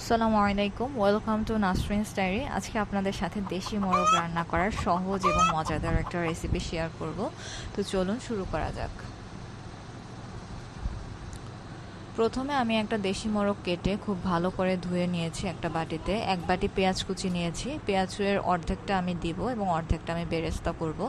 আসসালামু আলাইকুম, welcome to নাসরিনস diary. আজকে আপনাদের সাথে দেশি মোরগ রান্না করার সহজ এবং মজাদার একটা রেসিপি শেয়ার করব। তো চলুন শুরু করা যাক। প্রথমে আমি একটা দেশি মোরগ কেটে খুব ভালো করে ধুয়ে নিয়েছি একটা বাটিতে। এক বাটি পেঁয়াজ কুচি নিয়েছি, পেঁয়াজের অর্ধেকটা আমি দিব এবং অর্ধেকটা আমি বেরেস্তা করব।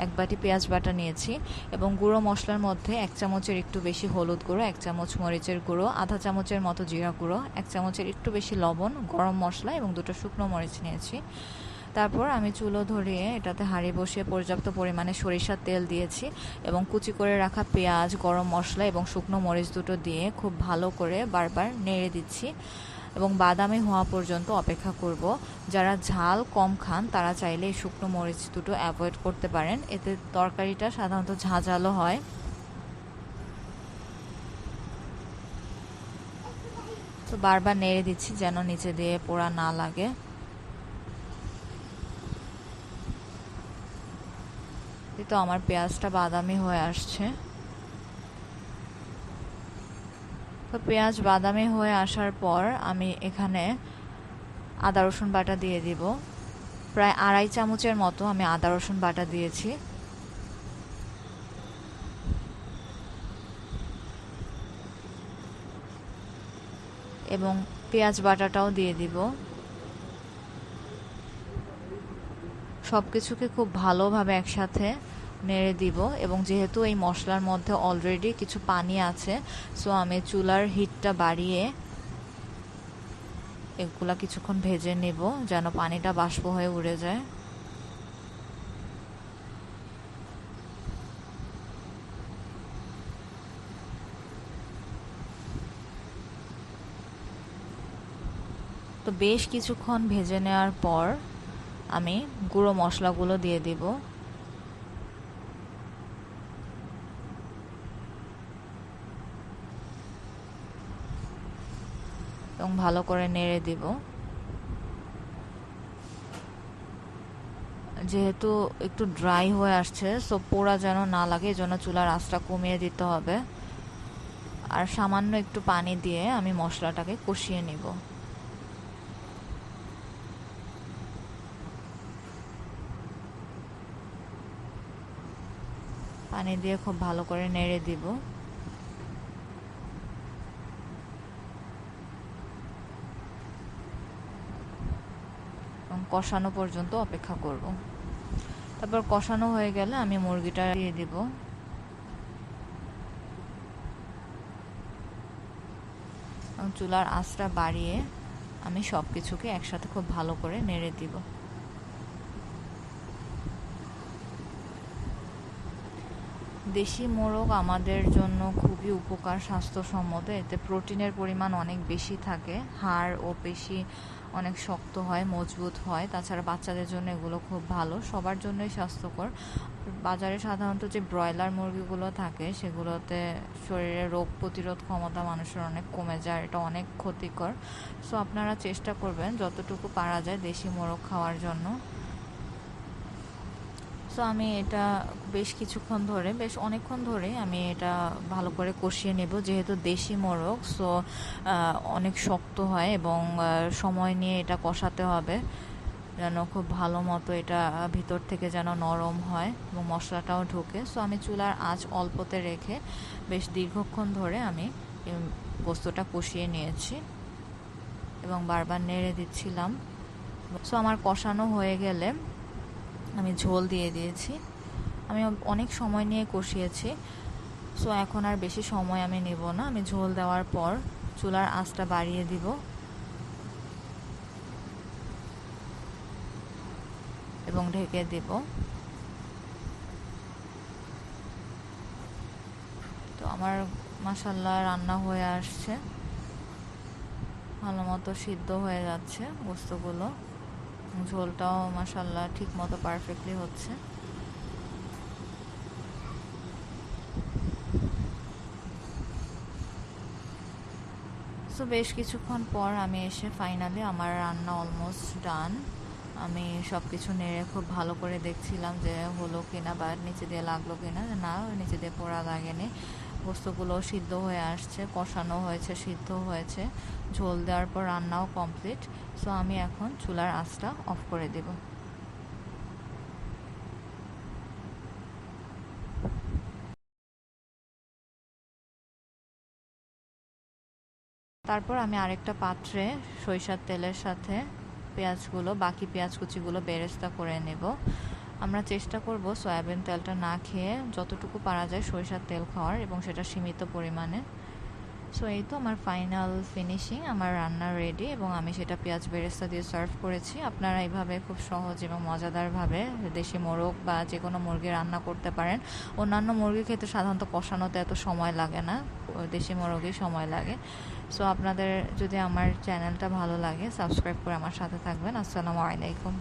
এক বাটি পেঁয়াজ বাটা নিয়েছি এবং গুঁড়ো মশলার মধ্যে 1 চামচের একটু বেশি হলুদ গুঁড়ো, 1 চামচ মরিচের গুঁড়ো, আধা চামচের মতো জিরা গুঁড়ো, 1 চামচের একটু বেশি লবণ, গরম মশলা এবং 2টো শুকনো মরিচ নিয়েছি। তারপর আমি চুলো ধরিয়ে এটাতে হাঁড়ি বসিয়ে পর্যাপ্ত পরিমাণে সরিষার তেল দিয়েছি এবং কুচি করে রাখা পেঁয়াজ, গরম মশলা এবং শুকনো মরিচ দুটো দিয়ে খুব ভালো করে বারবার নেড়ে দিচ্ছি এবং বাদামি হওয়া পর্যন্ত অপেক্ষা করব। যারা ঝাল কম খান তারা চাইলে এই শুকনো মরিচ দুটো অ্যাভয়েড করতে পারেন, এতে তরকারিটা সাধারণত ঝাঁঝালো হয়। তো বারবার নেড়ে দিচ্ছি যেন নিচে দিয়ে পোড়া না লাগে। তো আমার পেঁয়াজটা বাদামি হয়ে আসছে। তো পেঁয়াজ বাদামি হয়ে আসার পর আমি এখানে আদা রসুন বাটা দিয়ে দিব। প্রায় 2.5 চামচের মতো আমি আদা রসুন বাটা দিয়েছি এবং পেঁয়াজ বাটাটাও দিয়ে দিব। সব কিছুকে খুব ভালোভাবে একসাথে নেড়ে দিব এবং যেহেতু এই মশলার মধ্যে অলরেডি কিছু পানি আছে, সো আমি চুলার হিটটা বাড়িয়ে এগুলা কিছুক্ষণ ভেজে নেব যেন পানিটা বাষ্প হয়ে উড়ে যায়। তো বেশ কিছুক্ষণ ভেজে নেওয়ার পর আমি গুঁড়ো মশলাগুলো দিয়ে দিব এবং ভালো করে নেড়ে দিব। যেহেতু একটু ড্রাই হয়ে আসছে, সো পোড়া যেন না লাগে এজন্য চুলার আঁচটা কমিয়ে দিতে হবে। আর সামান্য একটু পানি দিয়ে আমি মশলাটাকে কষিয়ে নিব। পানি দিয়ে খুব ভালো করে নেড়ে দিব। এবং কষানো পর্যন্ত অপেক্ষা করব। তারপর কষানো হয়ে গেলে আমি মুরগিটা দিয়ে দিব। এবং চুলার আঁচটা বাড়িয়ে আমি সব কিছুকে একসাথে খুব ভালো করে নেড়ে দিব। দেশি মোরগ আমাদের জন্য খুবই উপকার, স্বাস্থ্যসম্মত। এতে প্রোটিনের পরিমাণ অনেক বেশি থাকে, হাড় ও পেশি অনেক শক্ত হয়, মজবুত হয়। তাছাড়া বাচ্চাদের জন্য এগুলো খুব ভালো, সবার জন্যই স্বাস্থ্যকর। বাজারে সাধারণত যে ব্রয়লার মুরগিগুলো থাকে সেগুলোতে শরীরে রোগ প্রতিরোধ ক্ষমতা মানুষের অনেক কমে যায়, এটা অনেক ক্ষতিকর। সো আপনারা চেষ্টা করবেন যতটুকু পারা যায় দেশি মোরগ খাওয়ার জন্য। সো আমি এটা বেশ অনেকক্ষণ ধরে আমি এটা ভালো করে কষিয়ে নেব। যেহেতু দেশি মোরগ, সো অনেক শক্ত হয় এবং সময় নিয়ে এটা কষাতে হবে যেন খুব ভালো মতো এটা ভিতর থেকে যেন নরম হয় এবং মশলাটাও ঢোকে। সো আমি চুলার আঁচ অল্পতে রেখে বেশ দীর্ঘক্ষণ ধরে আমি বস্তুটা কষিয়ে নিয়েছি এবং বারবার নেড়ে দিচ্ছিলাম। সো আমার কষানো হয়ে গেলে আমি ঝোল দিয়ে দিয়েছি। আমি অনেক সময় নিয়ে কষিয়েছি, সো এখন আর বেশি সময় আমি নেব না। আমি ঝোল দেওয়ার পর চুলার আঁচটা বাড়িয়ে দিব এবং ঢেকে দেব। তো আমার মাশাআল্লাহ রান্না হয়ে আসছে, ভালো মতো সিদ্ধ হয়ে যাচ্ছে বস্তুগুলো, ঝোলটাও মাশাআল্লাহ ঠিক মতো পারফেক্টলি হচ্ছে। সো বেশ কিছুক্ষণ পর আমি এসে ফাইনালি আমার রান্না অলমোস্ট ডান। আমি সব কিছু নেড়ে খুব ভালো করে দেখছিলাম যে হলো কিনা বা নিচে দিয়ে লাগলো কিনা। না, নিচে দিয়ে পোড়া লাগেনি। গোস্তগুলো সিদ্ধ হয়ে আসছে, কষানো হয়েছে, সিদ্ধ হয়েছে, ঝোল দেওয়ার পর রান্নাও কমপ্লিট। সো আমি এখন চুলার আঁচটা অফ করে দেব। তারপর আমি আরেকটা পাত্রে সরিষার তেলের সাথে বাকি পেঁয়াজ কুচিগুলো বেরেস্তা করে নেব। আমরা চেষ্টা করব সয়াবিন তেলটা না খেয়ে যতটুকু পারা যায় সরিষার তেল খাওয়ার, এবং সেটা সীমিত পরিমাণে। সো এই তো আমার ফাইনাল ফিনিশিং, আমার রান্না রেডি, এবং আমি সেটা পেঁয়াজ বেরেস্তা দিয়ে সার্ভ করেছি। আপনারা এইভাবে খুব সহজ এবং মজাদারভাবে দেশি মোরগ বা যে কোনো মুরগি রান্না করতে পারেন। অন্যান্য মুরগি খেতে সাধারণত কষানোতে এত সময় লাগে না, দেশি মোরগই সময় লাগে। সো আপনাদের যদি আমার চ্যানেলটা ভালো লাগে, সাবস্ক্রাইব করে আমার সাথে থাকবেন। আসসালামু আলাইকুম।